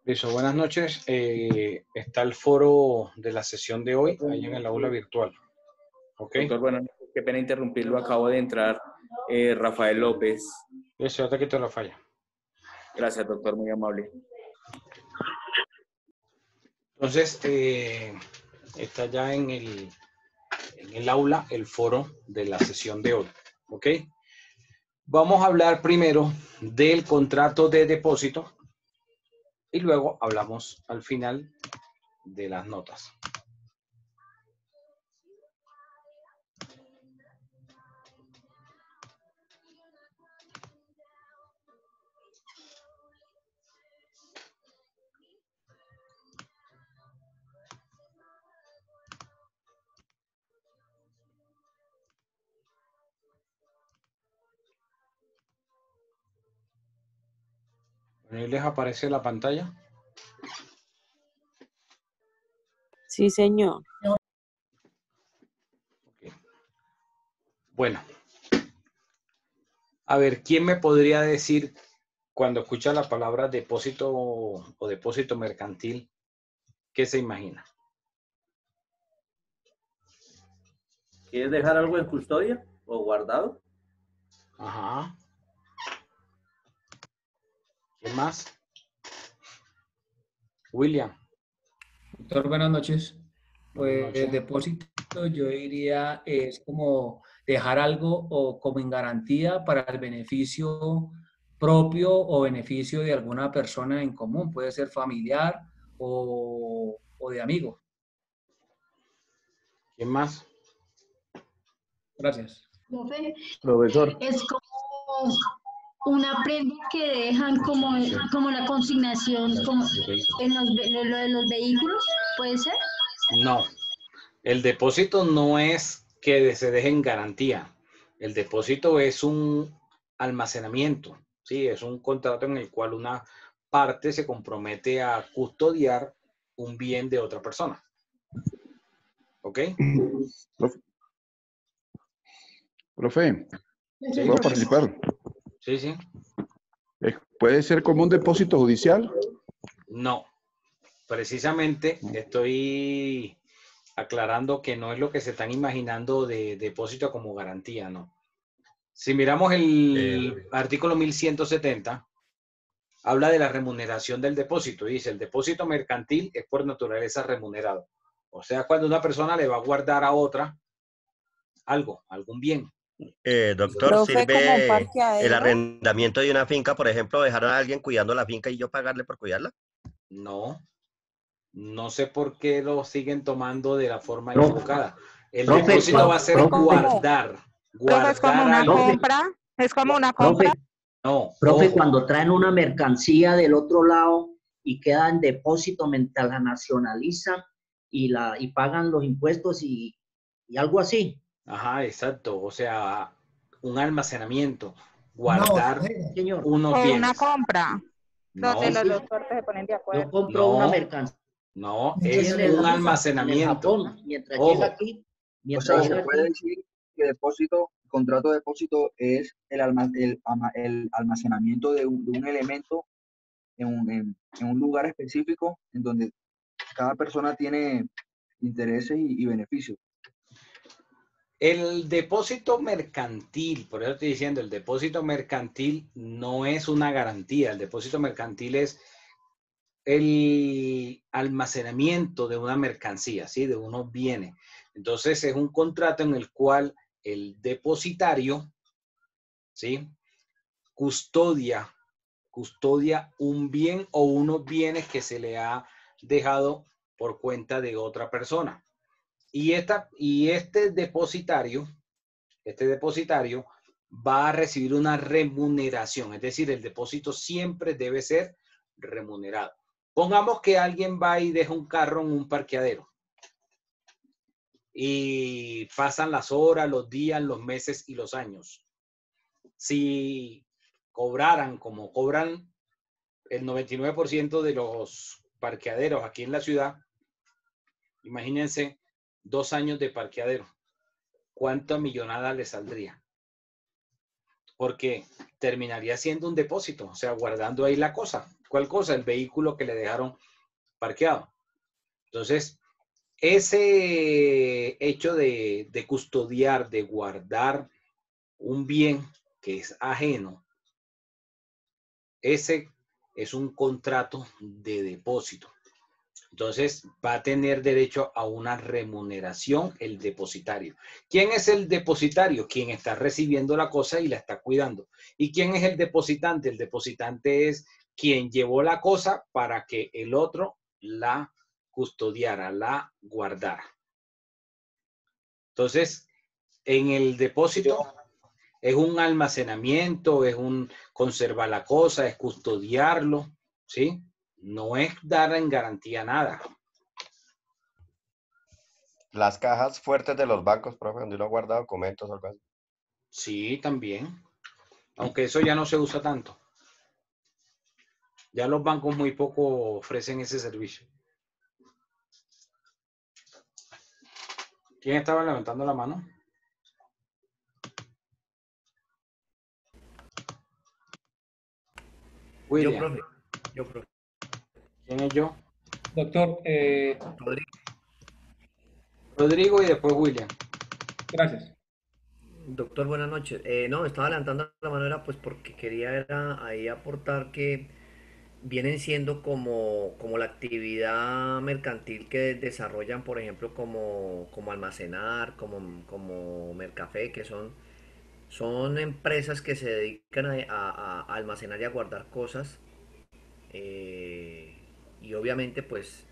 Listo, buenas noches. Está el foro de la sesión de hoy, ahí en el aula virtual. ¿Ok? Doctor, bueno, qué pena interrumpirlo. Acabo de entrar Rafael López. Listo, ya te quito la falla. Gracias, doctor, muy amable. Entonces, está ya en el aula el foro de la sesión de hoy. ¿Ok? Vamos a hablar primero del contrato de depósito y luego hablamos al final de las notas. ¿Ahí les aparece la pantalla? Sí, señor. Okay. Bueno. A ver, ¿quién me podría decir cuando escucha la palabra depósito o depósito mercantil, qué se imagina? ¿Quieres dejar algo en custodia o guardado? Ajá. ¿Qué más? William. Doctor, buenas noches. Buenas Pues noches. depósito yo diría es como dejar algo o como en garantía para el beneficio propio o beneficio de alguna persona en común. Puede ser familiar o de amigo. ¿Quién más? Gracias. Profesor. Es como una prenda que dejan como la consignación como en lo de los vehículos, ¿puede ser? No. El depósito no es que se deje en garantía. El depósito es un almacenamiento. Sí, es un contrato en el cual una parte se compromete a custodiar un bien de otra persona. ¿Ok? Profe, Sí. ¿puedo participar? Sí, sí. ¿Puede ser como un depósito judicial? No. Precisamente estoy aclarando que no es lo que se están imaginando de depósito como garantía, ¿no? Si miramos el artículo 1170, habla de la remuneración del depósito. Dice, el depósito mercantil es por naturaleza remunerado. O sea, cuando una persona le va a guardar a otra algo, algún bien. Doctor, Profe, como un ¿sirve el parqueadero. arrendamiento de una finca, por ejemplo, dejar a alguien cuidando la finca y yo pagarle por cuidarla? No. No sé por qué lo siguen tomando de la forma Profe, equivocada. El profe, depósito va a ser profe, guardar. Profe, es como Guardar una algo. compra. Es como una compra. No, profe, ojo. cuando traen una mercancía del otro lado y queda en depósito mientras la nacionalizan y pagan los impuestos y algo así. Ajá, exacto. O sea, un almacenamiento. Guardar Señor. unos O una bienes. compra. Donde No, los dos partes se ponen de Yo acuerdo. compro una no, mercancía no. en Es el un almacenamiento. Japón, mientras Ojo. llega aquí, O sea, se llega puede aquí, decir que depósito, contrato de depósito es el almacenamiento de un elemento en un lugar específico en donde cada persona tiene intereses y beneficios. El depósito mercantil, por eso estoy diciendo, el depósito mercantil no es una garantía. El depósito mercantil es el almacenamiento de una mercancía, ¿sí? De unos bienes. Entonces es un contrato en el cual el depositario, ¿sí? Custodia un bien o unos bienes que se le ha dejado por cuenta de otra persona. Y este depositario va a recibir una remuneración, es decir, el depósito siempre debe ser remunerado. Pongamos que alguien va y deja un carro en un parqueadero y pasan las horas, los días, los meses y los años. Si cobraran como cobran el 99% de los parqueaderos aquí en la ciudad, imagínense 2 años de parqueadero. ¿Cuánta millonada le saldría? Porque terminaría siendo un depósito, o sea, guardando ahí la cosa. cual cosa, el vehículo que le dejaron parqueado. Entonces, ese hecho de custodiar, de guardar un bien que es ajeno, ese es un contrato de depósito. Entonces va a tener derecho a una remuneración el depositario. ¿Quién es el depositario? Quien está recibiendo la cosa y la está cuidando. ¿Y quién es el depositante? El depositante es quien llevó la cosa para que el otro la custodiara, la guardara. Entonces, en el depósito es un almacenamiento, es un conservar la cosa, es custodiarlo, ¿sí? No es dar en garantía nada. Las cajas fuertes de los bancos, profe, donde uno ha guardado documentos o algo así. Sí, también. Aunque eso ya no se usa tanto. Ya los bancos muy poco ofrecen ese servicio. ¿Quién estaba levantando la mano? William. Yo, profe. ¿Quién es yo? Doctor, Rodrigo. Rodrigo y después William. Gracias. Doctor, buenas noches. No, estaba levantando la mano era pues porque quería era ahí aportar que vienen siendo como la actividad mercantil que desarrollan, por ejemplo, como almacenar, como Mercafé, que son empresas que se dedican a almacenar y a guardar cosas, y obviamente pues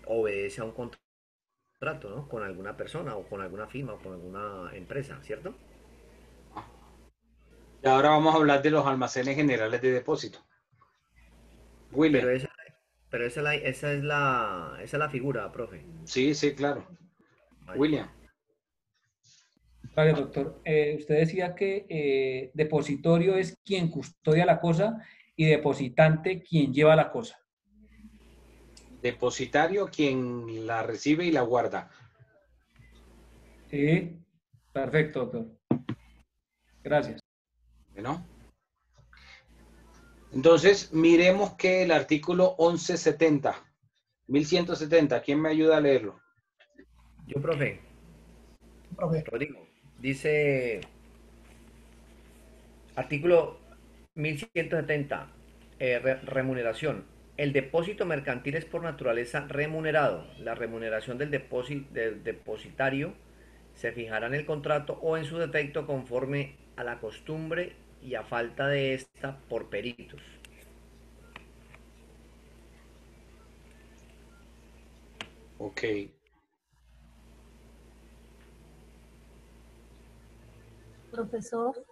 obedece a un contrato, ¿no? Con alguna persona o con alguna firma o con alguna empresa, ¿cierto? Y ahora vamos a hablar de los almacenes generales de depósito. William. Pero esa es la figura, profe. Sí, sí, claro. William. Gracias, doctor. Usted decía que depositorio es quien custodia la cosa y depositante quien lleva la cosa. Depositario, quien la recibe y la guarda. Sí, perfecto, doctor. Gracias. ¿No? Entonces, miremos que el artículo 1170, ¿quién me ayuda a leerlo? Yo, profe. Rodrigo. Dice, artículo 1170, remuneración. El depósito mercantil es por naturaleza remunerado. La remuneración del depositario se fijará en el contrato o en su defecto conforme a la costumbre y a falta de esta por peritos. Ok. Profesor,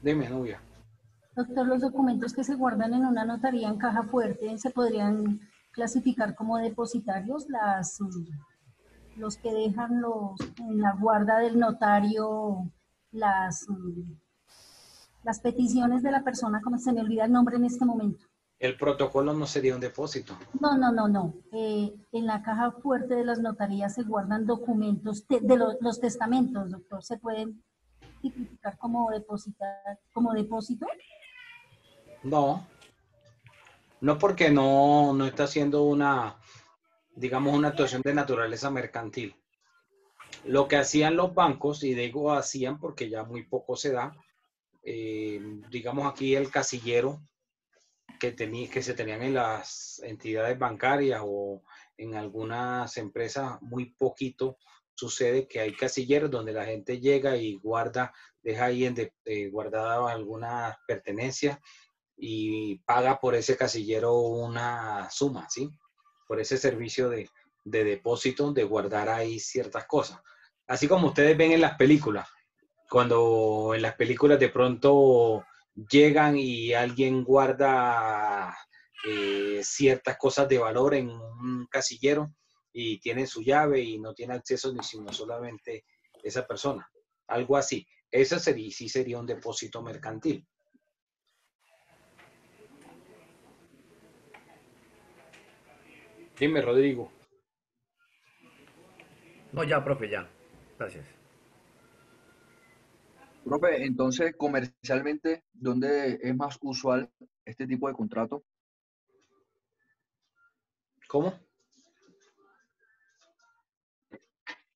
Dime, Nubia. doctor, los documentos que se guardan en una notaría en caja fuerte se podrían clasificar como depositarios, los que dejan en la guarda del notario las peticiones de la persona, como se me olvida el nombre en este momento. El protocolo no sería un depósito. No. En la caja fuerte de las notarías se guardan documentos de los testamentos, doctor. ¿Se pueden tipificar como depósito? No. No, porque no está haciendo una, digamos, una actuación de naturaleza mercantil. Lo que hacían los bancos, y digo hacían porque ya muy poco se da, digamos aquí el casillero que se tenían en las entidades bancarias o en algunas empresas, muy poquito sucede que hay casilleros donde la gente llega y deja ahí guardadas algunas pertenencias y paga por ese casillero una suma, ¿sí? Por ese servicio de depósito, de guardar ahí ciertas cosas. Así como ustedes ven en las películas, cuando en las películas de pronto llegan y alguien guarda ciertas cosas de valor en un casillero y tiene su llave y no tiene acceso ni sino solamente esa persona. Algo así. Eso sí sería un depósito mercantil. Dime, Rodrigo. No, ya, profe, ya. Gracias. Profe, entonces, comercialmente, ¿dónde es más usual este tipo de contrato? ¿Cómo?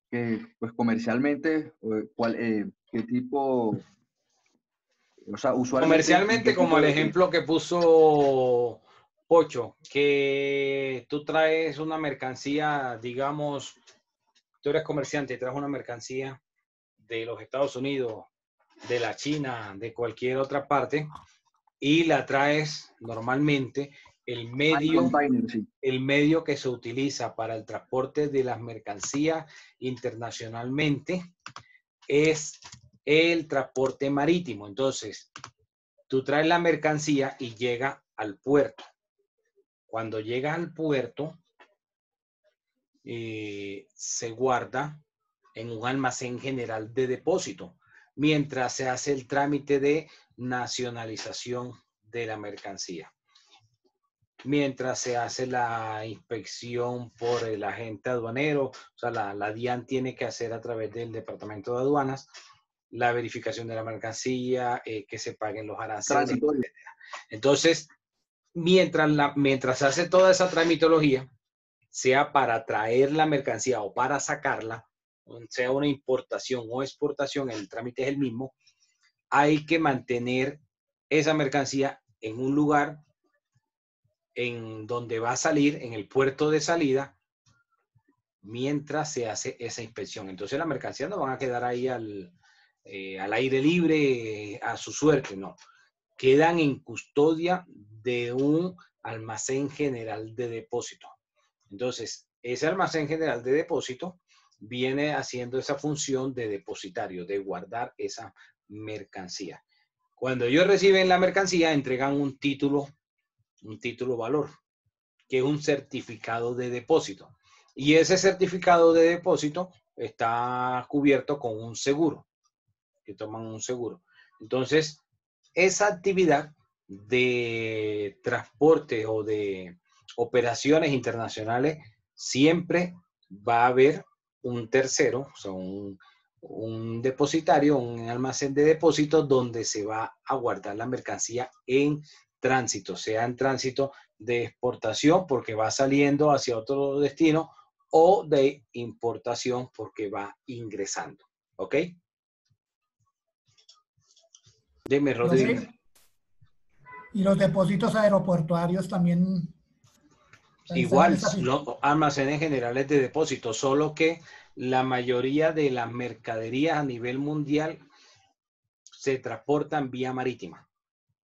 Pues comercialmente, ¿qué tipo, o sea, usualmente, ¿en qué Comercialmente, como tipo el de... ejemplo que puso Pocho, que tú traes una mercancía, digamos, tú eres comerciante y traes una mercancía de los Estados Unidos, de la China, de cualquier otra parte, y la traes normalmente, en container, sí. el medio que se utiliza para el transporte de las mercancías internacionalmente es el transporte marítimo. Entonces, tú traes la mercancía y llega al puerto. Cuando llega al puerto, se guarda en un almacén general de depósito, mientras se hace el trámite de nacionalización de la mercancía. Mientras se hace la inspección por el agente aduanero, o sea, la DIAN tiene que hacer a través del Departamento de Aduanas la verificación de la mercancía, que se paguen los aranceles, etc. Entonces, mientras se hace toda esa tramitología, sea para traer la mercancía o para sacarla, sea una importación o exportación, el trámite es el mismo, hay que mantener esa mercancía en un lugar en donde va a salir, en el puerto de salida, mientras se hace esa inspección. Entonces las mercancías no van a quedar ahí al aire libre, a su suerte, no. Quedan en custodia de un almacén general de depósito. Entonces, ese almacén general de depósito viene haciendo esa función de depositario, de guardar esa mercancía. Cuando ellos reciben la mercancía, entregan un título valor, que es un certificado de depósito. Y ese certificado de depósito está cubierto con un seguro, que toman un seguro. Entonces, esa actividad de transporte o de operaciones internacionales, siempre va a haber un tercero, o sea, un depositario, un almacén de depósitos donde se va a guardar la mercancía en tránsito, sea en tránsito de exportación porque va saliendo hacia otro destino o de importación porque va ingresando. ¿Ok? Dime, Rodrigo. Y los depósitos aeroportuarios también. Igual, los almacenes generales de depósito, solo que la mayoría de las mercaderías a nivel mundial se transportan vía marítima.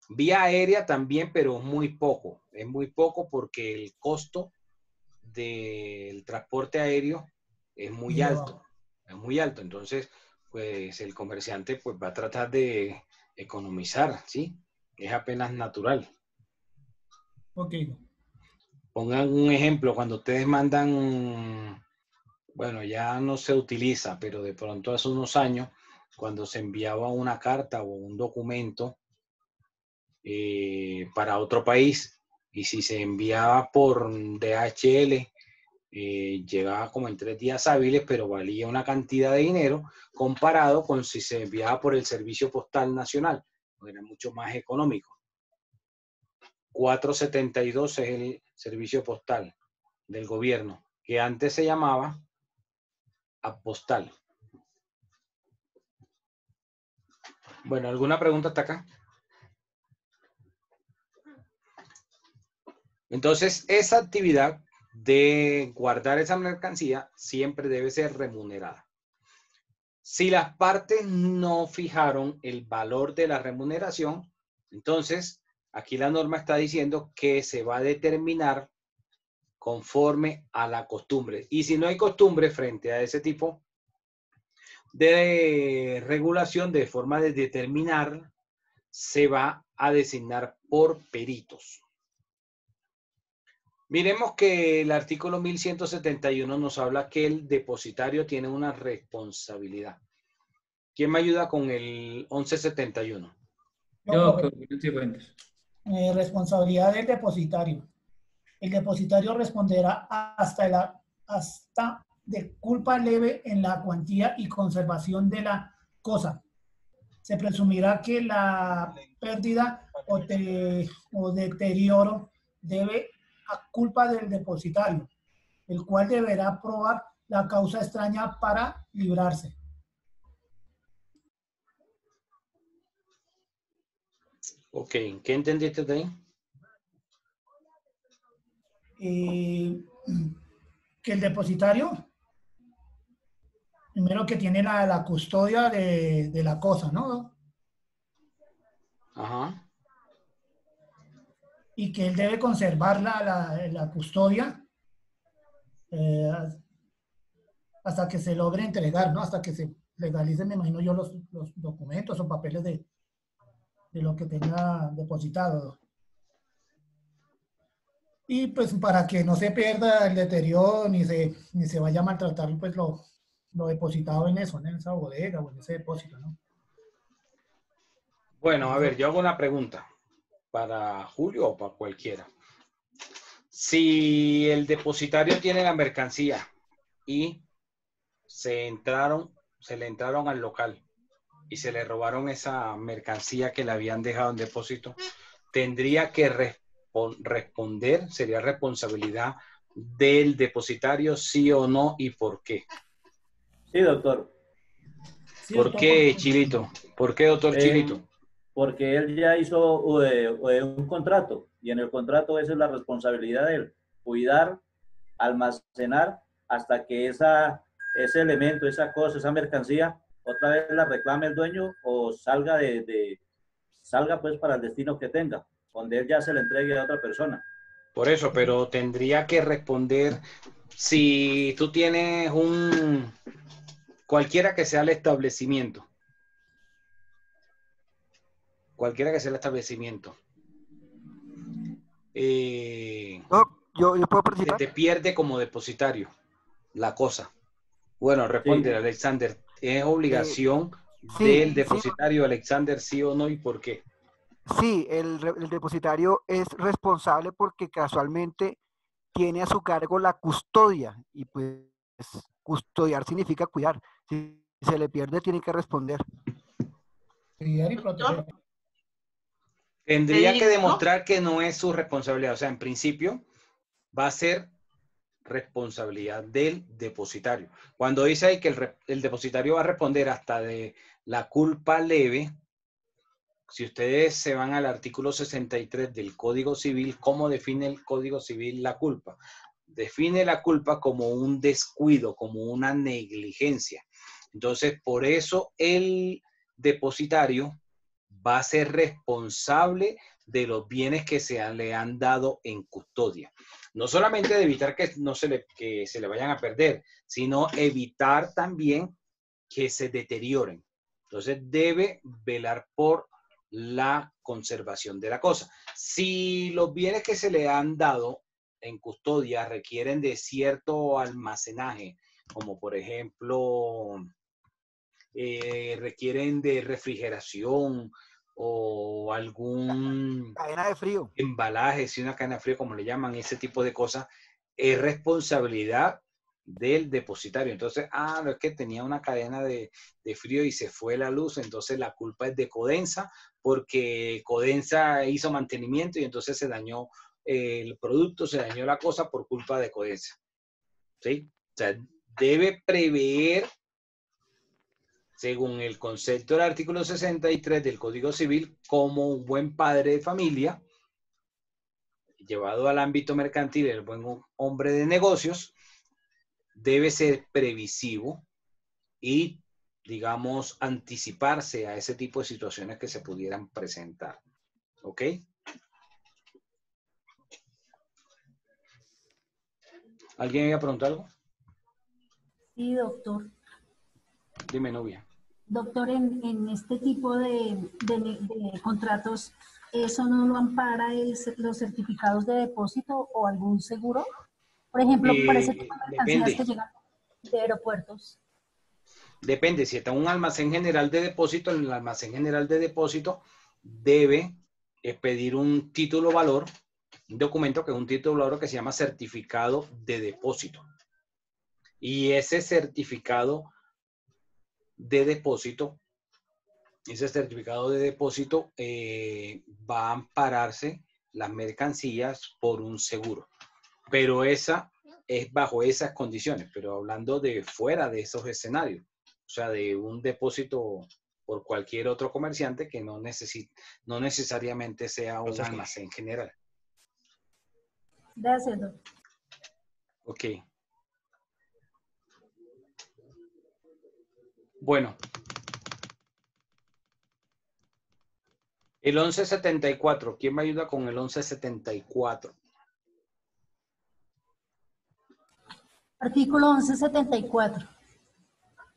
Vía aérea también, pero es muy poco. Es muy poco porque el costo del transporte aéreo es muy alto. Es muy alto. Entonces, pues el comerciante pues va a tratar de economizar, ¿sí? Es apenas natural. Ok. Pongan un ejemplo, cuando ustedes mandan, bueno, ya no se utiliza, pero de pronto hace unos años, cuando se enviaba una carta o un documento para otro país, y si se enviaba por DHL, llegaba como en 3 días hábiles, pero valía una cantidad de dinero comparado con si se enviaba por el Servicio Postal Nacional, era mucho más económico. 472 es el servicio postal del gobierno, que antes se llamaba Apostal. Bueno, ¿alguna pregunta hasta acá? Entonces, esa actividad de guardar esa mercancía siempre debe ser remunerada. Si las partes no fijaron el valor de la remuneración, entonces aquí la norma está diciendo que se va a determinar conforme a la costumbre. Y si no hay costumbre frente a ese tipo de regulación, de forma de determinar, se va a designar por peritos. Miremos que el artículo 1171 nos habla que el depositario tiene una responsabilidad. ¿Quién me ayuda con el 1171? Responsabilidad del depositario. El depositario responderá hasta de culpa leve en la cuantía y conservación de la cosa. se presumirá que la pérdida o deterioro debe a culpa del depositario, el cual deberá probar la causa extraña para librarse. Ok, ¿qué entendiste de ahí? Que el depositario, primero que tiene la custodia de la cosa, ¿no? Ajá. Y que él debe conservar la custodia hasta que se logre entregar, ¿no? Hasta que se legalicen, me imagino yo, los documentos o papeles de lo que tenga depositado. Y pues para que no se pierda el deterioro ni se vaya a maltratar pues lo depositado en eso, ¿no? En esa bodega o en ese depósito, ¿no? Bueno, a ver, yo hago una pregunta para Julio o para cualquiera. Si el depositario tiene la mercancía y se le entraron al local y se le robaron esa mercancía que le habían dejado en depósito, tendría que responder, sería responsabilidad del depositario, sí o no, y por qué. Sí, doctor. ¿Por qué, Chilito? ¿Por qué, doctor Chilito? Porque él ya hizo un contrato y en el contrato esa es la responsabilidad de él, cuidar, almacenar hasta que ese elemento, esa cosa, esa mercancía, otra vez la reclame el dueño o salga salga pues para el destino que tenga, donde él ya se le entregue a otra persona. Por eso, pero tendría que responder si tú tienes cualquiera que sea el establecimiento. Cualquiera que sea el establecimiento. Yo puedo participar. Se te pierde como depositario la cosa. Bueno, responde, Alexander. ¿Es obligación del depositario, Alexander, sí o no, y por qué? Sí, el depositario es responsable porque casualmente tiene a su cargo la custodia y pues custodiar significa cuidar. Si se le pierde, tiene que responder. Cuidar y proteger. Tendría que demostrar que no es su responsabilidad. O sea, en principio va a ser responsabilidad del depositario. Cuando dice ahí que el depositario va a responder hasta de la culpa leve, si ustedes se van al artículo 63 del Código Civil, ¿cómo define el Código Civil la culpa? Define la culpa como un descuido, como una negligencia. Entonces, por eso el depositario va a ser responsable de los bienes que le han dado en custodia. No solamente de evitar que se le vayan a perder, sino evitar también que se deterioren. Entonces, debe velar por la conservación de la cosa. Si los bienes que se le han dado en custodia requieren de cierto almacenaje, como por ejemplo, requieren de refrigeración o algún cadena de frío, embalaje, si una cadena de frío, como le llaman, ese tipo de cosas, es responsabilidad del depositario. Entonces, no es que tenía una cadena de frío y se fue la luz, entonces la culpa es de Codensa, porque Codensa hizo mantenimiento y entonces se dañó el producto, se dañó la cosa por culpa de Codensa. ¿Sí? O sea, debe prever, según el concepto del artículo 63 del Código Civil, como un buen padre de familia, llevado al ámbito mercantil, el buen hombre de negocios, debe ser previsivo y, digamos, anticiparse a ese tipo de situaciones que se pudieran presentar. ¿Ok? ¿Alguien iba a preguntar algo? Sí, doctor. Dime, novia. Doctor, en este tipo de contratos, ¿eso no lo ampara los certificados de depósito o algún seguro? Por ejemplo, para ese tipo de mercancías que llegan de aeropuertos. Depende, si está un almacén general de depósito, en el almacén general de depósito debe pedir un título valor, un documento que es un título valor que se llama certificado de depósito. Y ese certificado de depósito ese certificado de depósito va a ampararse las mercancías por un seguro. Pero esa es bajo esas condiciones, pero hablando de fuera de esos escenarios, o sea, de un depósito por cualquier otro comerciante que no necesariamente sea un almacén general. Gracias, doctor. Ok. Bueno. El 1174. ¿Quién me ayuda con el 1174? Artículo 1174.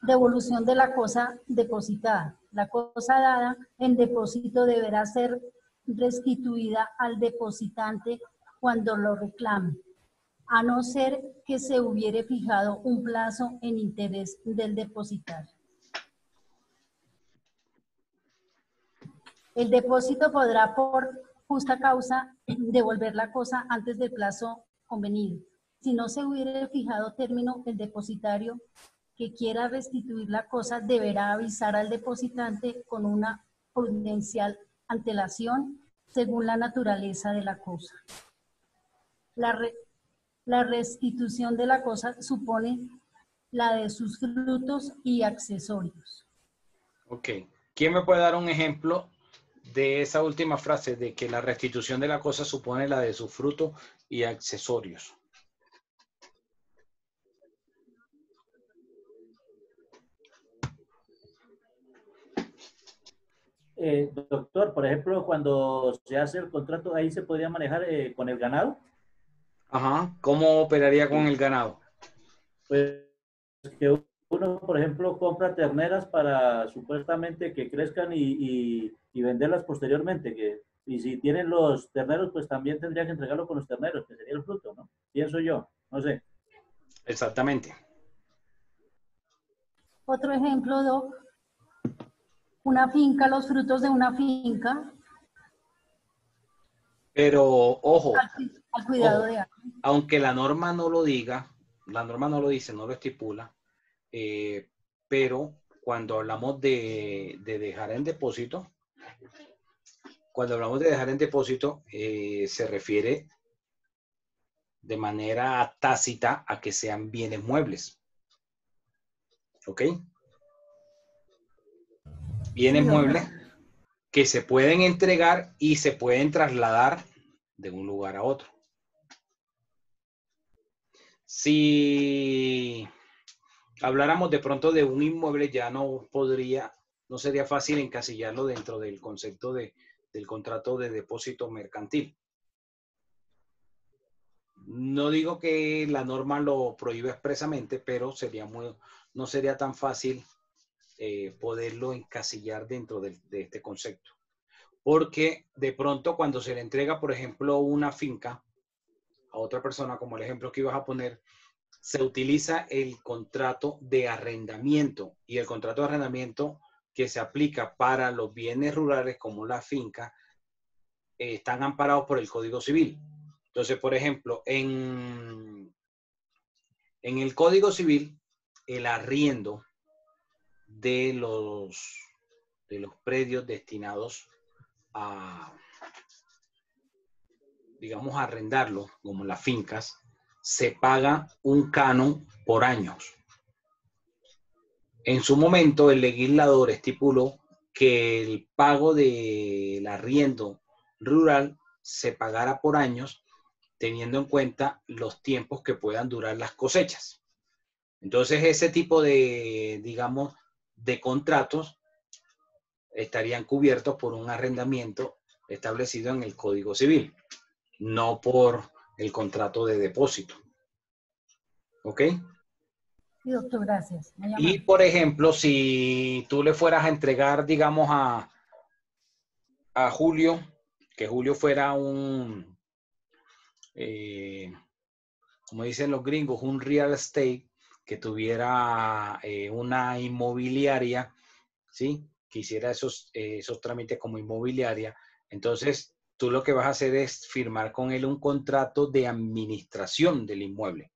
Devolución de la cosa depositada. La cosa dada en depósito deberá ser restituida al depositante cuando lo reclame, a no ser que se hubiere fijado un plazo en interés del depositario. El depósito podrá, por justa causa, devolver la cosa antes del plazo convenido. Si no se hubiere fijado término, el depositario que quiera restituir la cosa deberá avisar al depositante con una prudencial antelación según la naturaleza de la cosa. La restitución de la cosa supone la de sus frutos y accesorios. Ok. ¿Quién me puede dar un ejemplo de esa última frase de que la restitución de la cosa supone la de sus frutos y accesorios? Doctor, por ejemplo, cuando se hace el contrato, ahí se podría manejar con el ganado. Ajá. ¿Cómo operaría con el ganado? Pues que uno, por ejemplo, compra terneras para supuestamente que crezcan y venderlas posteriormente. Y si tienen los terneros, pues también tendría que entregarlo con los terneros, que sería el fruto, ¿no? Pienso yo, no sé. Exactamente. Otro ejemplo, Doc. Una finca, los frutos de una finca. Pero, ojo, Al cuidado ojo, de algo. aunque la norma no lo diga, la norma no lo dice, no lo estipula, pero cuando hablamos de dejar en depósito, se refiere de manera tácita a que sean bienes muebles. ¿Ok? Bienes muebles que se pueden entregar y se pueden trasladar de un lugar a otro. Si habláramos de pronto de un inmueble, ya no sería fácil encasillarlo dentro del concepto del contrato de depósito mercantil. No digo que la norma lo prohíbe expresamente, pero no sería tan fácil poderlo encasillar dentro de este concepto. Porque de pronto cuando se le entrega, por ejemplo, una finca a otra persona, como el ejemplo que ibas a poner, se utiliza el contrato de arrendamiento, y el contrato de arrendamiento que se aplica para los bienes rurales como la finca están amparados por el Código Civil. Entonces, por ejemplo, en el Código Civil, el arriendo de los predios destinados a, digamos, a arrendarlo, como las fincas, se paga un canon por años. En su momento, el legislador estipuló que el pago del arriendo rural se pagara por años, teniendo en cuenta los tiempos que puedan durar las cosechas. Entonces, ese tipo de, digamos, de contratos estarían cubiertos por un arrendamiento establecido en el Código Civil, no por el contrato de depósito. ¿Ok? Sí, doctor, gracias. Y, por ejemplo, si tú le fueras a entregar, digamos, a Julio, que Julio fuera un, como dicen los gringos, un real estate, que tuviera una inmobiliaria, ¿sí? Que hiciera esos trámites como inmobiliaria. Entonces, tú lo que vas a hacer es firmar con él un contrato de administración del inmueble,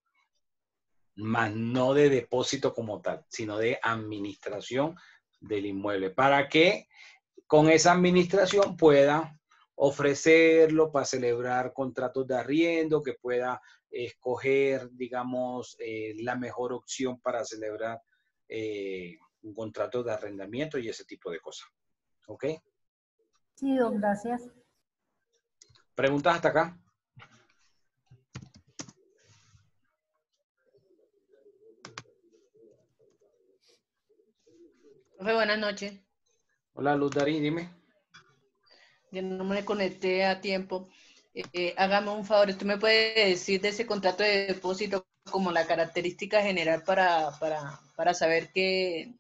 más no de depósito como tal, sino de administración del inmueble, para que con esa administración pueda ofrecerlo para celebrar contratos de arriendo, que pueda escoger, digamos, la mejor opción para celebrar un contrato de arrendamiento y ese tipo de cosas. ¿Ok? Sí, don, gracias. ¿Preguntas hasta acá? Profe, buenas noches. Hola, Luz Darín, dime. Yo no me conecté a tiempo. Hágame un favor, ¿tú me puedes decir de ese contrato de depósito como la característica general para saber que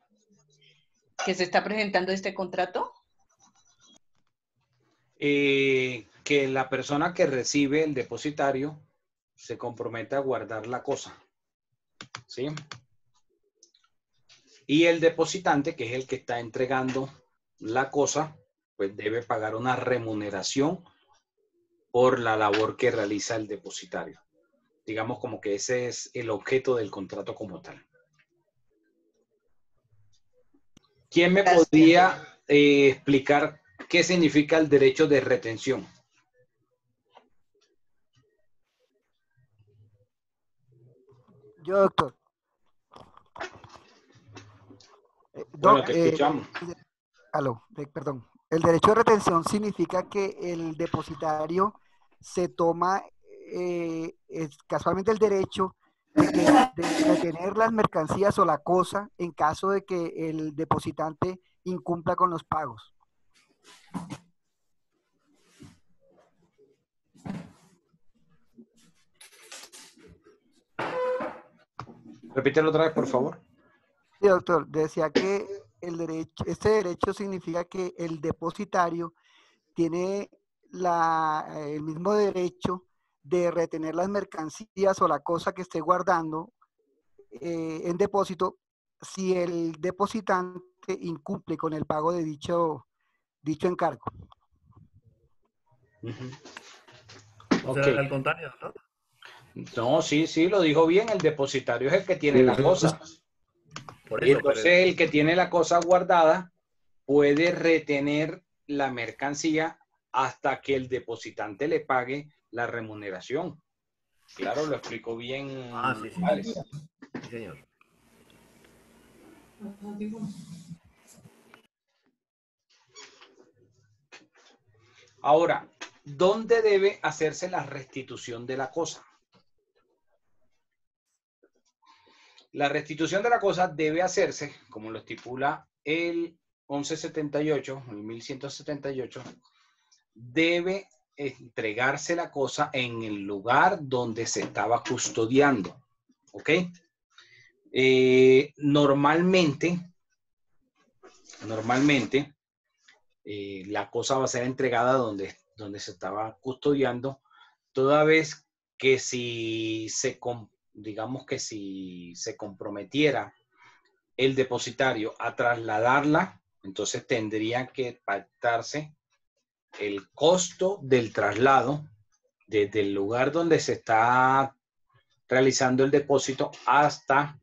se está presentando este contrato? Que la persona que recibe el depositario se comprometa a guardar la cosa, ¿sí? Y el depositante, que es el que está entregando la cosa, pues debe pagar una remuneración por la labor que realiza el depositario. Digamos como que ese es el objeto del contrato como tal. ¿Quién me podría explicar qué significa el derecho de retención? Yo, doctor. Bueno, te escuchamos. Perdón. El derecho de retención significa que el depositario se toma casualmente el derecho de retener las mercancías o la cosa en caso de que el depositante incumpla con los pagos. Repítelo otra vez, por favor. Sí, doctor. Decía que este derecho significa que el depositario tiene el mismo derecho de retener las mercancías o la cosa que esté guardando en depósito si el depositante incumple con el pago de dicho encargo. O sea, al contrario, ¿no? No, sí, lo dijo bien. El depositario es el que tiene la cosa. Y entonces el que tiene la cosa guardada puede retener la mercancía hasta que el depositante le pague la remuneración. Claro, lo explicó bien. Sí, Alex. Sí, señor. Ahora, ¿dónde debe hacerse la restitución de la cosa? La restitución de la cosa debe hacerse, como lo estipula el 1178, el 1178, debe entregarse la cosa en el lugar donde se estaba custodiando. ¿Ok? Normalmente, la cosa va a ser entregada donde se estaba custodiando, toda vez que digamos que si se comprometiera el depositario a trasladarla, entonces tendría que pactarse el costo del traslado desde el lugar donde se está realizando el depósito hasta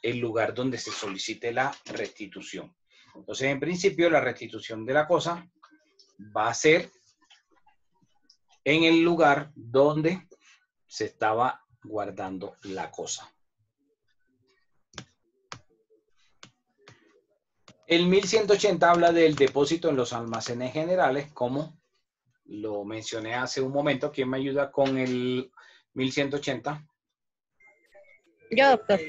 el lugar donde se solicite la restitución. Entonces, en principio, la restitución de la cosa va a ser en el lugar donde se estaba guardando la cosa. El 1180 habla del depósito en los almacenes generales, como lo mencioné hace un momento. ¿Quién me ayuda con el 1180? Yo, doctor.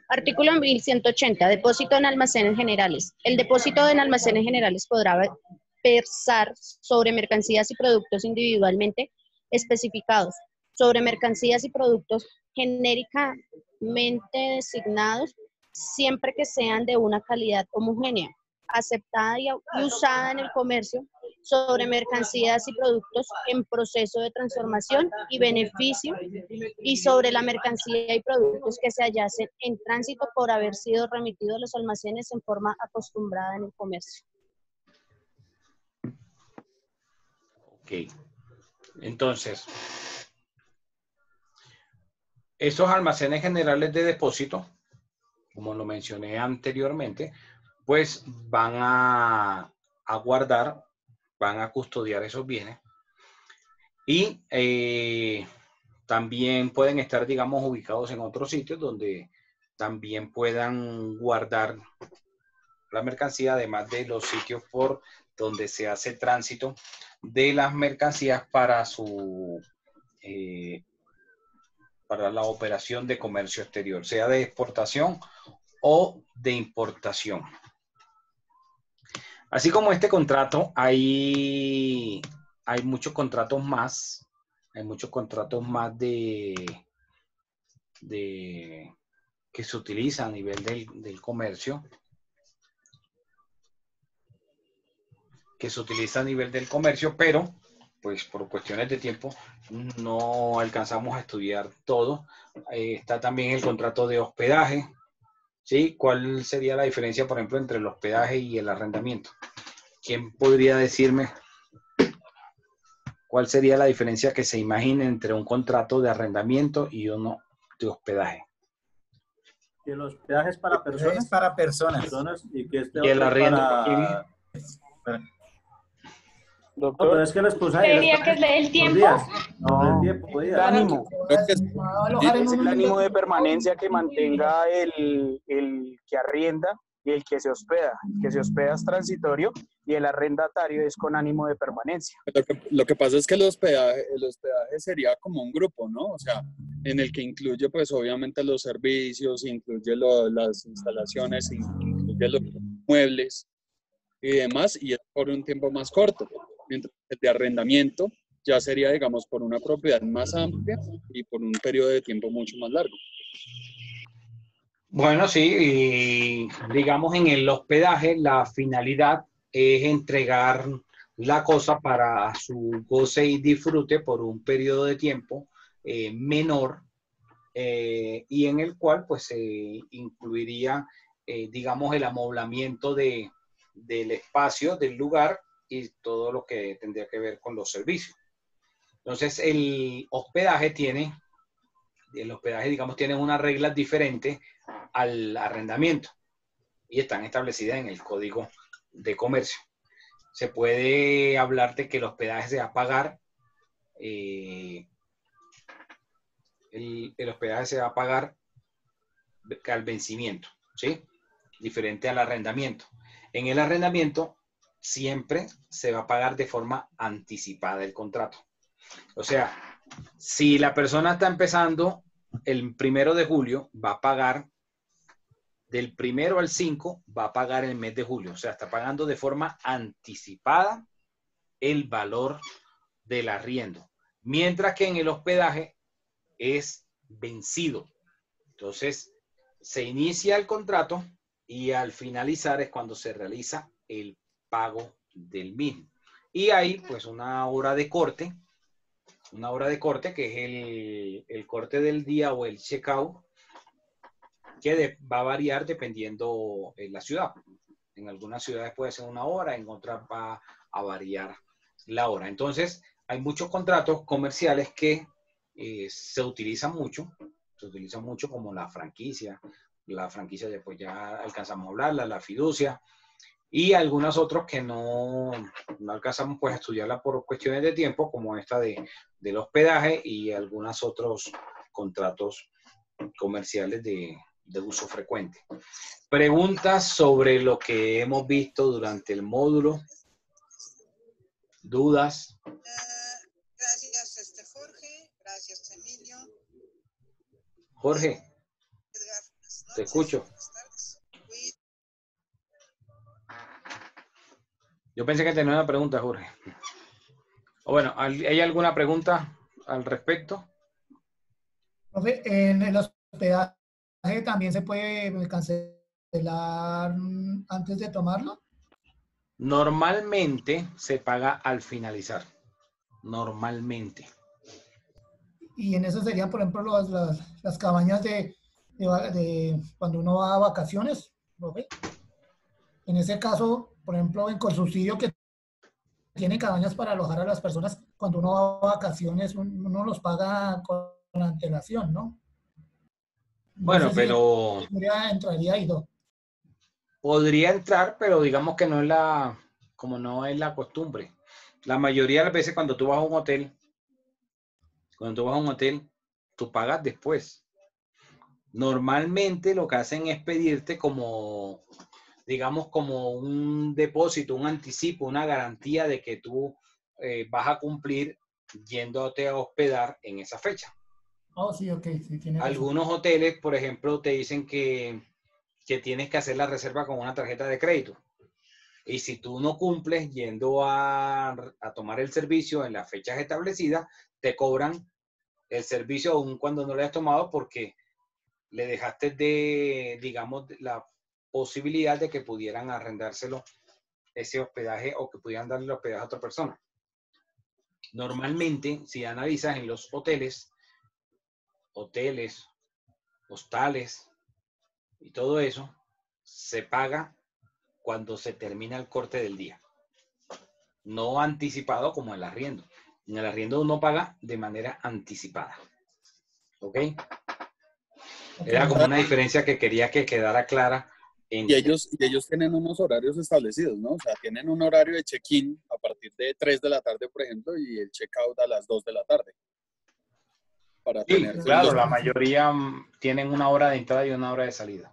Artículo 1180. Depósito en almacenes generales. El depósito en almacenes generales podrá versar sobre mercancías y productos individualmente especificados, sobre mercancías y productos genéricamente designados, siempre que sean de una calidad homogénea, aceptada y usada en el comercio, sobre mercancías y productos en proceso de transformación y beneficio, y sobre la mercancía y productos que se hallasen en tránsito por haber sido remitidos a los almacenes en forma acostumbrada en el comercio. Ok. Entonces, esos almacenes generales de depósito como lo mencioné anteriormente, pues van a guardar, van a custodiar esos bienes y también pueden estar, digamos, ubicados en otros sitios donde también puedan guardar la mercancía, además de los sitios por donde se hace tránsito de las mercancías para para la operación de comercio exterior, sea de exportación o de importación. Así como este contrato, hay muchos contratos más. Hay muchos contratos más que se utilizan a nivel del comercio. Pero pues por cuestiones de tiempo no alcanzamos a estudiar todo. Está también el contrato de hospedaje, ¿sí? ¿Cuál sería la diferencia, por ejemplo, entre el hospedaje y el arrendamiento? ¿Quién podría decirme cuál sería la diferencia que se imagine entre un contrato de arrendamiento y uno de hospedaje? Que el hospedaje es para personas. Es para personas. Y que este ¿Y el otro es arriendo para... Doctor, No, pero es que el hospedaje... Creería que es el tiempo. No, el tiempo, el ánimo. Es el ánimo de permanencia que mantenga el que arrienda y el que se hospeda. El que se hospeda es transitorio y el arrendatario es con ánimo de permanencia. Lo que pasa es que el hospedaje sería como un grupo, ¿no? O sea, en el que incluye pues obviamente los servicios, incluye las instalaciones, incluye los muebles y demás, y es por un tiempo más corto. Mientras que el de arrendamiento ya sería, digamos, por una propiedad más amplia y por un periodo de tiempo mucho más largo. Bueno, sí, y digamos en el hospedaje la finalidad es entregar la cosa para su goce y disfrute por un periodo de tiempo menor y en el cual pues se incluiría, digamos, el amoblamiento del espacio, del lugar y todo lo que tendría que ver con los servicios. Entonces el hospedaje, digamos, tiene unas reglas diferentes al arrendamiento y están establecidas en el Código de Comercio. Se puede hablar de que el hospedaje se va a pagar, el hospedaje se va a pagar al vencimiento, ¿sí? Diferente al arrendamiento. En el arrendamiento siempre se va a pagar de forma anticipada el contrato. O sea, si la persona está empezando el 1 de julio, va a pagar del 1 al 5, va a pagar el mes de julio. O sea, está pagando de forma anticipada el valor del arriendo. Mientras que en el hospedaje es vencido. Entonces, se inicia el contrato y al finalizar es cuando se realiza el pago del mismo. Y hay pues una hora de corte que es el corte del día o el checkout, que va a variar dependiendo de la ciudad. En algunas ciudades puede ser 1 hora, en otras va a variar la hora. Entonces, hay muchos contratos comerciales que se utilizan mucho como la franquicia después ya alcanzamos a hablarla, la fiducia, y algunos otros que no alcanzamos pues a estudiarla por cuestiones de tiempo, como esta del hospedaje y algunos otros contratos comerciales de uso frecuente. Preguntas sobre lo que hemos visto durante el módulo. ¿Dudas? Gracias, Jorge. Gracias, Emilio. Jorge, te escucho. Yo pensé que tenía una pregunta, Jorge. O bueno, ¿hay alguna pregunta al respecto? Profe, en el hospedaje también se puede cancelar antes de tomarlo. Normalmente se paga al finalizar. Normalmente. Y en eso serían, por ejemplo, las cabañas de cuando uno va a vacaciones, ¿profe? En ese caso, por ejemplo, en Colsubsidio, que tiene cabañas para alojar a las personas, cuando uno va a vacaciones, uno los paga con antelación, ¿no? Bueno, sé si pero entraría ahí, ¿no? podría entrar, pero digamos que no es como no es la costumbre. La mayoría de las veces cuando tú vas a un hotel, tú pagas después. Normalmente lo que hacen es pedirte como, digamos, como un depósito, un anticipo, una garantía de que tú vas a cumplir yéndote a hospedar en esa fecha. Oh, sí, ok, sí, tiene razón. Algunos hoteles, por ejemplo, te dicen que tienes que hacer la reserva con una tarjeta de crédito. Y si tú no cumples yendo a tomar el servicio en las fechas establecidas, te cobran el servicio aun cuando no lo hayas tomado porque le dejaste digamos, la posibilidad de que pudieran arrendárselo ese hospedaje o que pudieran darle el hospedaje a otra persona. Normalmente, si analizas en los hoteles, hostales y todo eso, se paga cuando se termina el corte del día. No anticipado como el arriendo. En el arriendo uno paga de manera anticipada. ¿Ok? Era como una diferencia que quería que quedara clara. Y ellos tienen unos horarios establecidos, ¿no? O sea, tienen un horario de check-in a partir de 3 de la tarde, por ejemplo, y el check-out a las 2 de la tarde. Para Sí, tener claro, la mayoría tienen una hora de entrada y una hora de salida.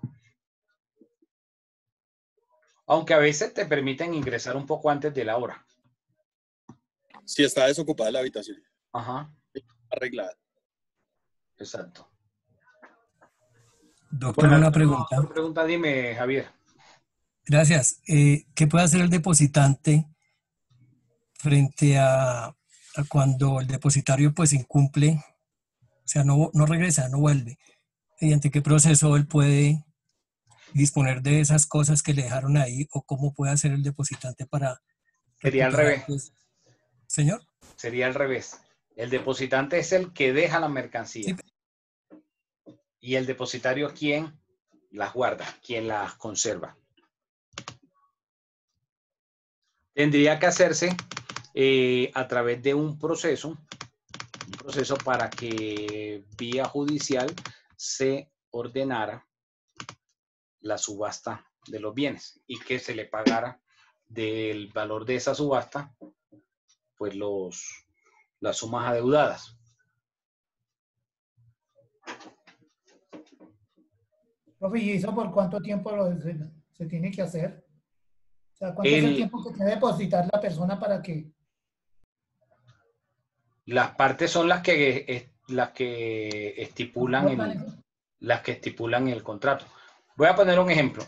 Aunque a veces te permiten ingresar un poco antes de la hora. Si está desocupada la habitación. Ajá. Arreglada. Exacto. Doctor, Bueno, una pregunta. otra pregunta, dime, Javier. Gracias. ¿Qué puede hacer el depositante frente a cuando el depositario pues incumple, o sea, no regresa, no vuelve? ¿Mediante qué proceso él puede disponer de esas cosas que le dejaron ahí o cómo puede hacer el depositante para Sería al recuperar? revés. Pues, ¿señor? Sería al revés. El depositante es el que deja la mercancía. Sí. Y el depositario, ¿quién las guarda? ¿Quién las conserva? Tendría que hacerse a través de un proceso para que vía judicial se ordenara la subasta de los bienes y que se le pagara del valor de esa subasta, pues las sumas adeudadas. Profe, ¿y eso por cuánto tiempo se tiene que hacer? O sea, ¿cuánto es el tiempo que debe depositar la persona para que...? Las partes son las que estipulan el contrato. Voy a poner un ejemplo.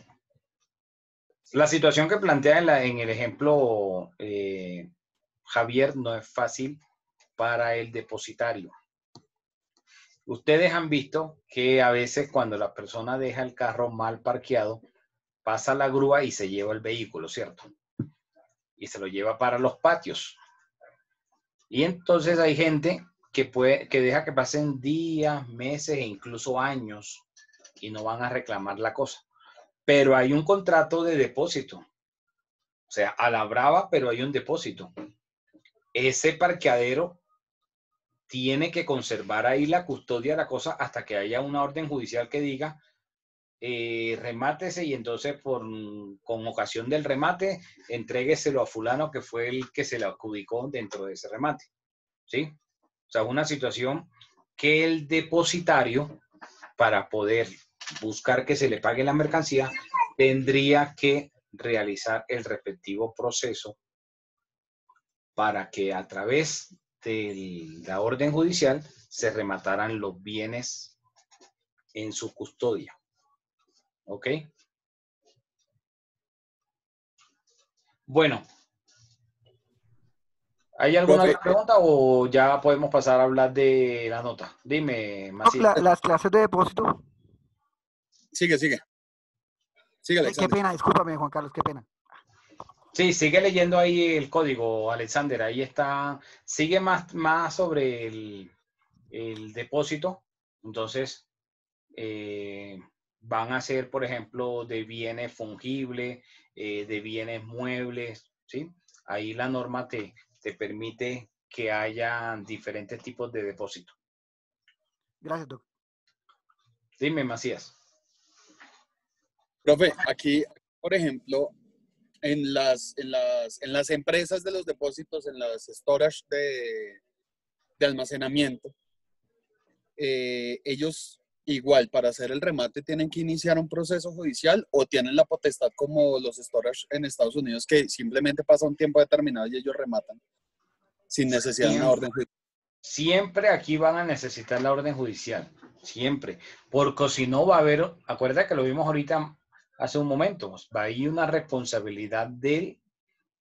La situación que plantea en el ejemplo Javier no es fácil para el depositario. Ustedes han visto que a veces cuando la persona deja el carro mal parqueado, pasa la grúa y se lleva el vehículo, ¿cierto? Y se lo lleva para los patios. Y entonces hay gente que deja que pasen días, meses e incluso años y no van a reclamar la cosa. Pero hay un contrato de depósito. O sea, a la brava, pero hay un depósito. Ese parqueadero tiene que conservar ahí la custodia de la cosa hasta que haya una orden judicial que diga remátese y entonces con ocasión del remate entrégueselo a fulano que fue el que se le adjudicó dentro de ese remate. ¿Sí? O sea, una situación que el depositario, para poder buscar que se le pague la mercancía, tendría que realizar el respectivo proceso para que a través de la orden judicial se remataran los bienes en su custodia. ¿Ok? Bueno. ¿Hay alguna otra pregunta o ya podemos pasar a hablar de la nota? Dime, Macías. Las clases de depósito. Sigue. Sigue, Qué pena, discúlpame, Juan Carlos, qué pena. Sí, sigue leyendo ahí el código, Alexander. Ahí está. Sigue más sobre el depósito. Entonces, van a ser, por ejemplo, de bienes fungibles, de bienes muebles, ¿sí? Ahí la norma te permite que haya diferentes tipos de depósito. Gracias, doctor. Dime, Macías. Profe, aquí, por ejemplo, en las empresas de los depósitos, en las storage de almacenamiento, ellos igual para hacer el remate tienen que iniciar un proceso judicial o tienen la potestad como los storage en Estados Unidos que simplemente pasa un tiempo determinado y ellos rematan sin necesidad de una orden judicial. Siempre aquí van a necesitar la orden judicial, siempre, porque si no va a haber, acuérdate que lo vimos ahorita hace un momento, va a ir una responsabilidad del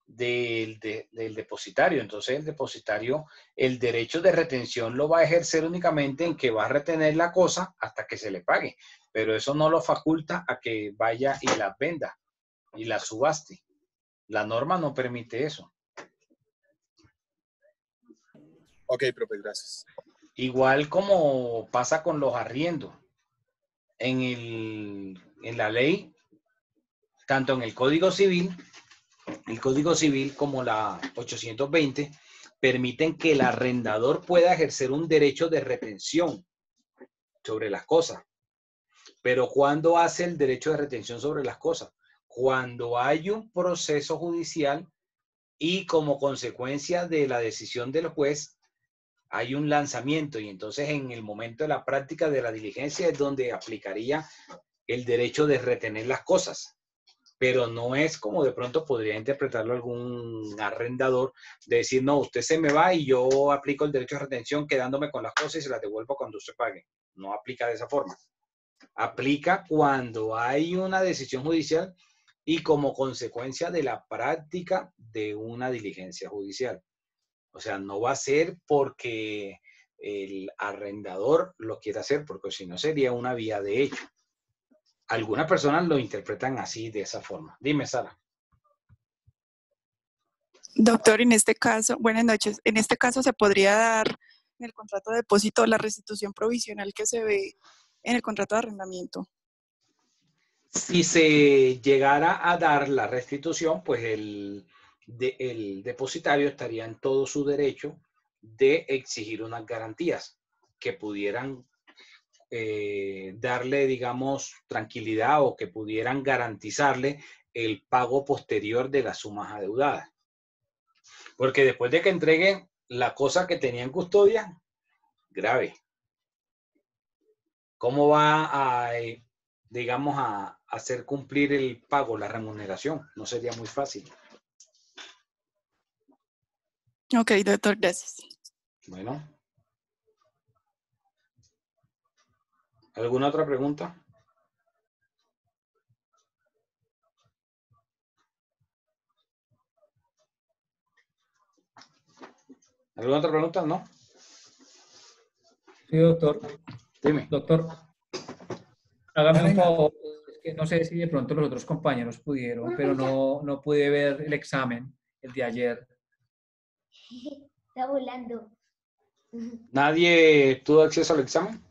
depositario. Entonces el depositario, el derecho de retención lo va a ejercer únicamente en que va a retener la cosa hasta que se le pague, pero eso no lo faculta a que vaya y la venda y la subaste. La norma no permite eso. Ok, profe, gracias. Igual como pasa con los arriendos. En la ley, tanto en el Código Civil como la 820, permiten que el arrendador pueda ejercer un derecho de retención sobre las cosas. Pero ¿cuándo hace el derecho de retención sobre las cosas? Cuando hay un proceso judicial y como consecuencia de la decisión del juez hay un lanzamiento, y entonces en el momento de la práctica de la diligencia es donde aplicaría el derecho de retener las cosas. Pero no es como de pronto podría interpretarlo algún arrendador, de decir, no, usted se me va y yo aplico el derecho de retención quedándome con las cosas y se las devuelvo cuando usted pague. No aplica de esa forma. Aplica cuando hay una decisión judicial y como consecuencia de la práctica de una diligencia judicial. O sea, no va a ser porque el arrendador lo quiera hacer, porque si no sería una vía de hecho. Algunas personas lo interpretan así, de esa forma. Dime, Sara. Doctor, en este caso, buenas noches. En este caso, ¿se podría dar en el contrato de depósito la restitución provisional que se ve en el contrato de arrendamiento? Si se llegara a dar la restitución, pues el depositario estaría en todo su derecho de exigir unas garantías que pudieran darle, digamos, tranquilidad o que pudieran garantizarle el pago posterior de las sumas adeudadas. Porque después de que entreguen la cosa que tenía en custodia, grave. ¿Cómo va a, digamos, a hacer cumplir el pago, la remuneración? No sería muy fácil. Ok, doctor, gracias. Bueno. ¿Alguna otra pregunta? ¿Alguna otra pregunta? ¿No? Sí, doctor. Dime. Doctor, hágame un favor. Es que no sé si de pronto los otros compañeros pudieron, pero no pude ver el examen, el de ayer. Está volando. ¿Nadie tuvo acceso al examen?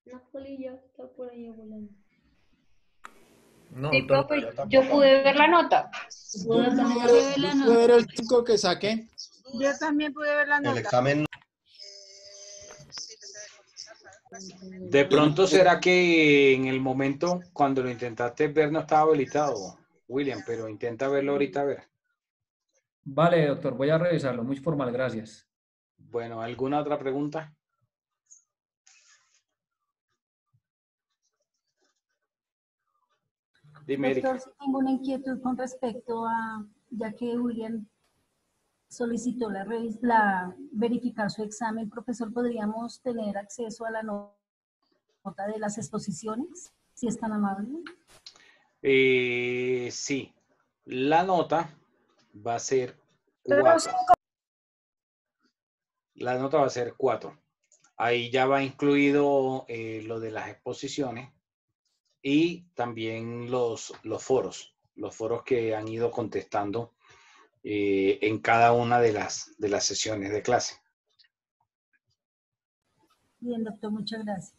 No, Polillo está por ahí volando. No, Sí, doctor, profe, yo tampoco. yo pude ver la nota. Pude ver el 5 que saqué. Yo también pude ver la nota. El examen. De pronto será que en el momento cuando lo intentaste ver no estaba habilitado, William, pero intenta verlo ahorita a ver. Vale, doctor, voy a revisarlo. Muy formal, gracias. Bueno, ¿alguna otra pregunta? Dime, Doctor, Erika. sí tengo una inquietud con respecto a, ya que William solicitó la verificar su examen, profesor, ¿podríamos tener acceso a la nota de las exposiciones, si es tan amable? Sí, la nota va a ser 4. La nota va a ser 4. Ahí ya va incluido lo de las exposiciones y también los foros que han ido contestando en cada una de las sesiones de clase. Bien, doctor, muchas gracias.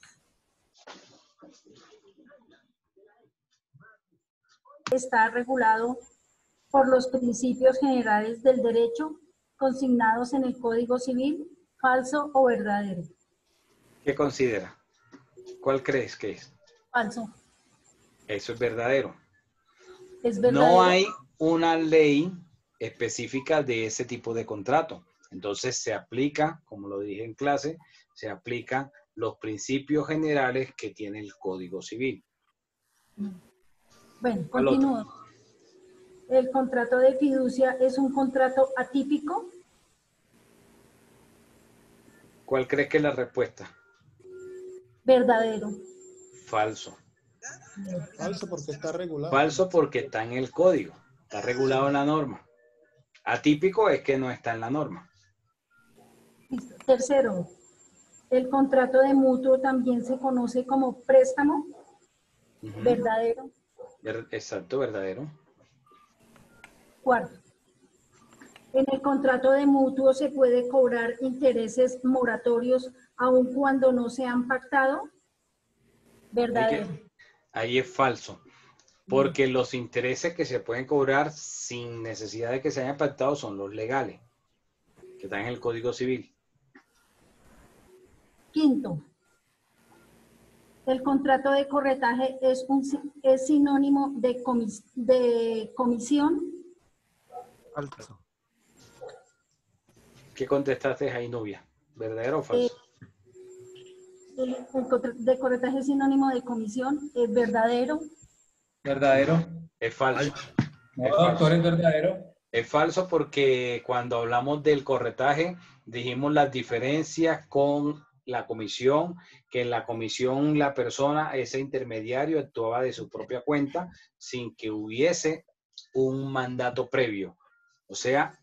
Está regulado por los principios generales del derecho consignados en el Código Civil, falso o verdadero. ¿Qué considera? ¿Cuál crees que es? Falso. Eso es verdadero. Es verdadero. No hay una ley específica de ese tipo de contrato. Entonces se aplica, como lo dije en clase, se aplican los principios generales que tiene el Código Civil. Bueno, continúo. ¿El contrato de fiducia es un contrato atípico? ¿Cuál crees que es la respuesta? Verdadero. Falso. Falso porque está regulado. Falso porque está en el código, está regulado en la norma. Atípico es que no está en la norma. Listo. Tercero, ¿el contrato de mutuo también se conoce como préstamo? Verdadero. Exacto, verdadero. Cuarto, ¿en el contrato de mutuo se puede cobrar intereses moratorios aun cuando no se han pactado? Verdadero. Ahí es falso, porque los intereses que se pueden cobrar sin necesidad de que se hayan pactado son los legales, que están en el Código Civil. Quinto, ¿el contrato de corretaje es sinónimo de comisión? Falso. ¿Qué contestaste ahí, Nubia? ¿Verdadero o falso? El contrato de corretaje es sinónimo de comisión, ¿es verdadero? ¿Verdadero? Es falso. No, doctor, es verdadero. Es falso porque cuando hablamos del corretaje dijimos las diferencias con la comisión, que en la comisión la persona, ese intermediario, actuaba de su propia cuenta sin que hubiese un mandato previo. O sea,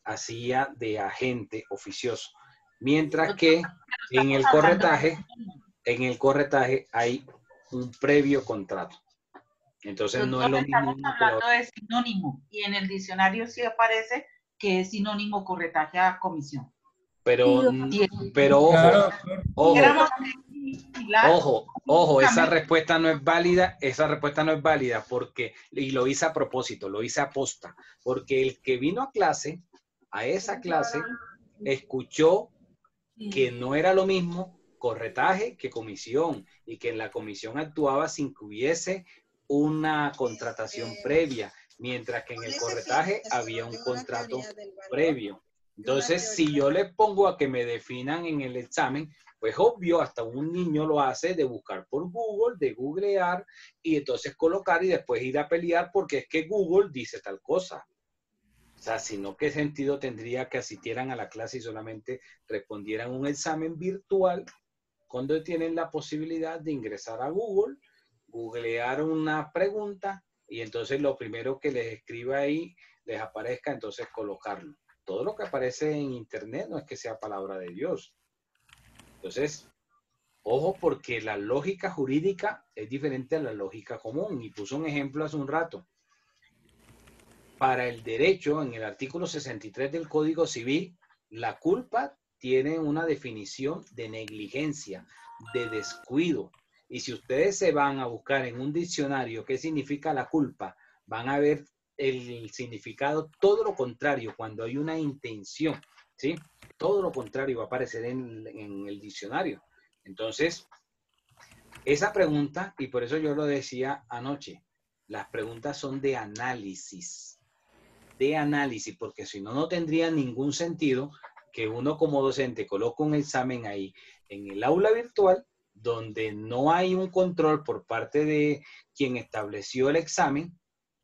hacía de agente oficioso. Mientras que en el corretaje hay un previo contrato. Entonces no es lo mismo. Estamos hablando de sinónimo y en el diccionario sí aparece que es sinónimo corretaje a comisión. Pero ojo, esa respuesta no es válida, porque, y lo hice a propósito, lo hice a posta, porque el que vino a esa clase, escuchó que no era lo mismo corretaje que comisión, y que en la comisión actuaba sin que hubiese una contratación previa, mientras que en el corretaje había un contrato previo. Entonces, si yo le pongo a que me definan en el examen, pues obvio, hasta un niño lo hace de buscar por Google, de googlear, y entonces colocar y después ir a pelear porque es que Google dice tal cosa. O sea, si no, ¿qué sentido tendría que asistieran a la clase y solamente respondieran un examen virtual cuando tienen la posibilidad de ingresar a Google, googlear una pregunta y entonces lo primero que les escriba ahí les aparezca, entonces colocarlo? Todo lo que aparece en internet no es que sea palabra de Dios. Entonces, ojo, porque la lógica jurídica es diferente a la lógica común. Y puso un ejemplo hace un rato. Para el derecho, en el artículo 63 del Código Civil, la culpa tiene una definición de negligencia, de descuido. Y si ustedes se van a buscar en un diccionario qué significa la culpa, van a ver el significado todo lo contrario cuando hay una intención, ¿sí? Todo lo contrario va a aparecer en el diccionario. Entonces, esa pregunta, y por eso yo lo decía anoche, las preguntas son de análisis, porque si no, no tendría ningún sentido que uno como docente coloque un examen ahí en el aula virtual donde no hay un control por parte de quien estableció el examen,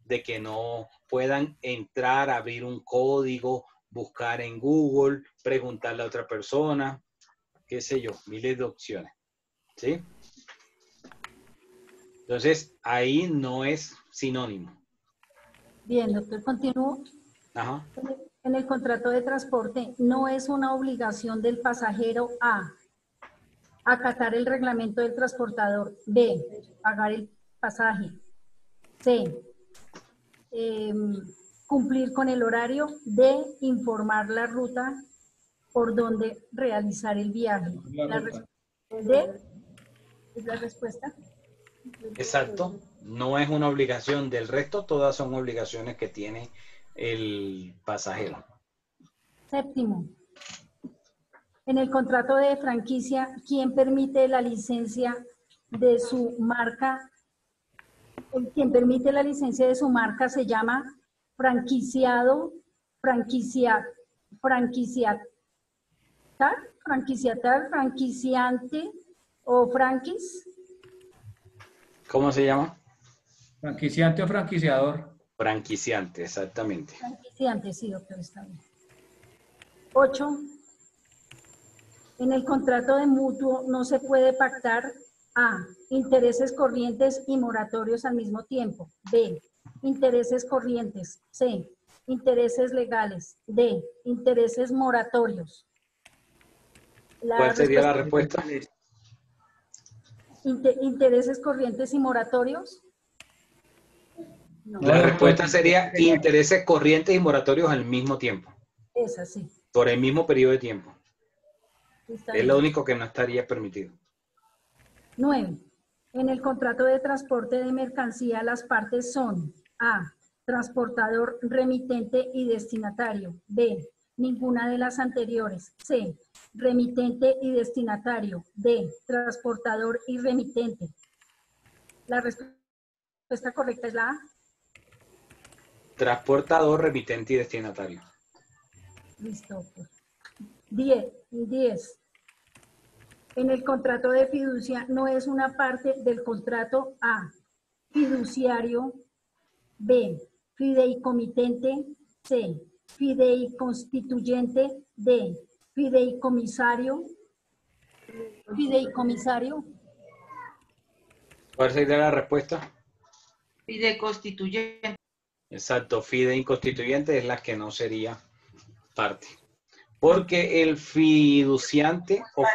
de que no puedan entrar, abrir un código, buscar en Google, preguntarle a otra persona, qué sé yo, miles de opciones, ¿sí? Entonces, ahí no es sinónimo. Bien, doctor, continúo. Ajá. En el contrato de transporte no es una obligación del pasajero A, acatar el reglamento del transportador, B, pagar el pasaje, C, cumplir con el horario, D, informar la ruta por donde realizar el viaje. D es la respuesta. Exacto, no es una obligación. Del resto, todas son obligaciones que tiene el pasajero. Séptimo, en el contrato de franquicia, ¿quién permite la licencia de su marca, quien permite la licencia de su marca se llama franquiciado, franquiciatar, franquiciante o franquis. ¿Cómo se llama? Franquiciante o franquiciador. Franquiciante, exactamente. Franquiciante, sí, doctor, está bien. 8. En el contrato de mutuo no se puede pactar A. Intereses corrientes y moratorios al mismo tiempo. B. Intereses corrientes. C. Intereses legales. D. Intereses moratorios. ¿Cuál sería la respuesta? Intereses corrientes y moratorios. No. La respuesta sería intereses corrientes y moratorios al mismo tiempo. Es así. Por el mismo periodo de tiempo. Está Es bien. lo único que no estaría permitido. 9. En el contrato de transporte de mercancía las partes son A. Transportador, remitente y destinatario. B. Ninguna de las anteriores. C. Remitente y destinatario. D. Transportador y remitente. La respuesta correcta es la A. Transportador, remitente y destinatario. Listo. 10. En el contrato de fiducia no es una parte del contrato A. Fiduciario. B. Fideicomitente. C. Fideiconstituyente. D. Fideicomisario. Fideicomisario. ¿Cuál sería la respuesta? Fideiconstituyente. Exacto, fideiconstituyente es la que no sería parte. Porque el fiduciante o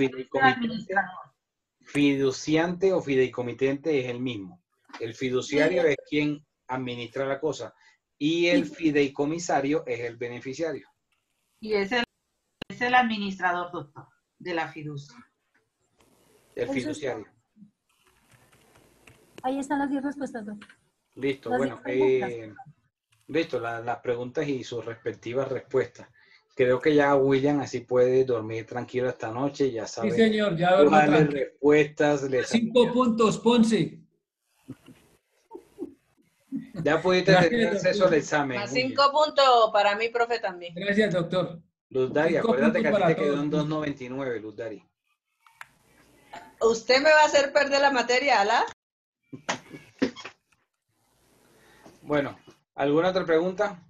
fideicomitente es el mismo. El fiduciario es quien administra la cosa y el fideicomisario es el beneficiario. Y es el administrador, doctor, de la fiducia. El fiduciario. Ahí están las 10 respuestas, doctor. Listo, Las bueno, 10 preguntas. listo, las preguntas y sus respectivas respuestas. Creo que ya William así puede dormir tranquilo esta noche, ya sabe. Sí, señor, ya duermo cuáles tranquilo. respuestas. 5 puntos, Ponce. Ya pudiste Gracias, tener acceso al examen. Más William. 5 puntos para mí, profe, también. Gracias, doctor. Luz Dari, 5 acuérdate que a puntos ti te para quedó en todos. 2.99, Luz Dari. ¿Usted me va a hacer perder la materia, Ala? Bueno, ¿alguna otra pregunta?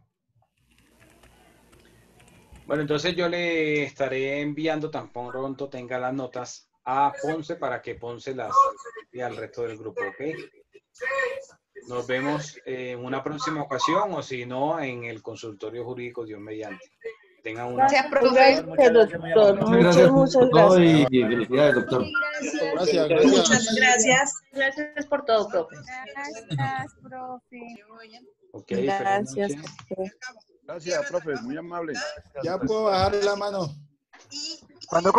Bueno, entonces yo le estaré enviando tan pronto tenga las notas a Ponce para que Ponce las envíe al resto del grupo, ¿ok? Nos vemos en una próxima ocasión o si no en el consultorio jurídico, Dios mediante. Tengan una... Gracias, profe. Doctor, muchas gracias. Y felicidades, doctor. Gracias, Muchas gracias. Gracias por todo, profe. Gracias, profe. Ok, Gracias. feliz noche. Gracias, profe, muy amable. Ya puedo bajar la mano. ¿Cuándo